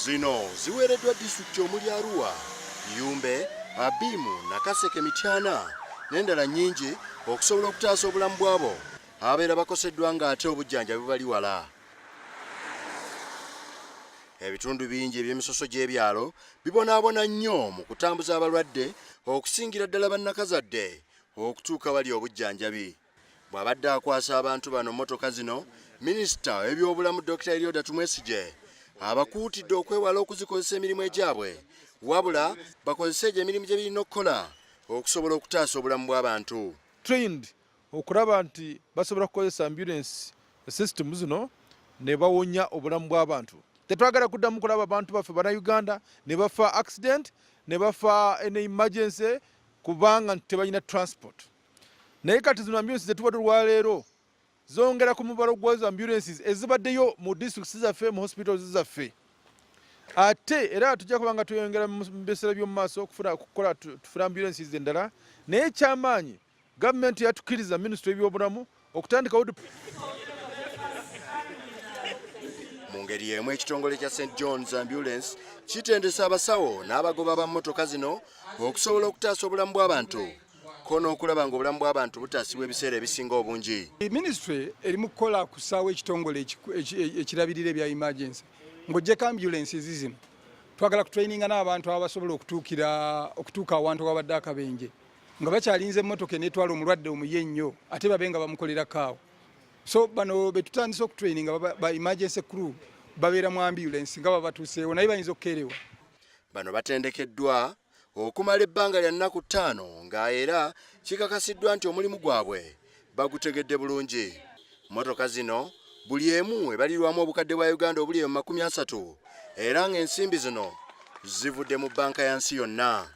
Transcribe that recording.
Zino ziweereddwa disitulikiti omuli Arua, Yumbe, Abimu, Nakaseke, Mityana n'endala nnyingi okusobola okutaasa obulamu bw'abo ababeera bakoseddwa ng'ate obujjanjabi bubali wala. Ebitundu bingi eby'emisoso gy'ebyalo bibonaabona nnyo mu kutambuza abalwadde okusingira ddala bannakazadde okutuuka bali obujjanjabi. Bw'abadde akwasa abantu bano mmotoka zino, Minisita w'ebyobulamu Dr. Elioda Tumwesige abakuutidde okwewala okuzikozesa emirimu egyabwe, wabula bakozese egyo emirimu gye birina okukola okusobola okutaasa obulamu bw'abantu. Trained okulaba nti basobola kukozesa ambulance system zino ne bawonya obulamu bw'abantu. Tetwagala kuddamu kulaba abantu baffe Bannayuganda ne bafa accident ne bafa in emergency kubanga tebalina transport. Naye kati zino ambulance zetuwadde olwaleero zongera ku mubalo gw'ezo ambulances ezibaddeyo mu districts zaffe, mu hospitals zaffe. Ate era tujja kuba nga tuyongera mu biseera by'omu maaso okukola tufuna ambulances endala. Naye kyamaanyi gavumenti yatukkiriza Minisitule y'ebyobulamu okutandikawo. Mu ngeri y'emu ekitongole kya St. John's Ambulance kitendesa abasawo n'abagoba ba mmotoka zino okusobola okutaasa obulamu bw'abantu kono okulaba ng'obulamu bw'abantu butaasibwa ebiseera ebisinga obungi. Ministry eri mu kukola kusaawa ekitongole ekirabirira ebya emergency ng'oggyeko ambulances zino twagala kutraininga n'abantu abasobola okutuuka awantu wabadde akabenje nga bakyalinze emmotoka enetwala omulwadde omuye ennyo ate babe nga bamukolerako awo. So bano betutandise okutraininga ba emergency crew babeera mu ambulance nga babatuuseewo naye bayinza okukeerewa. Bano batendekeddwa okumala ebbanga lya nnaku 5 nga era kikakasiddwa nti omulimu gwabwe bagutegedde bulungi. Mmotoka zino buli emu ebalirwamu obukadde bwa Uganda obuli mu 30 era ng'ensimbi zino zivudde mu bbanka ya nsi yonna.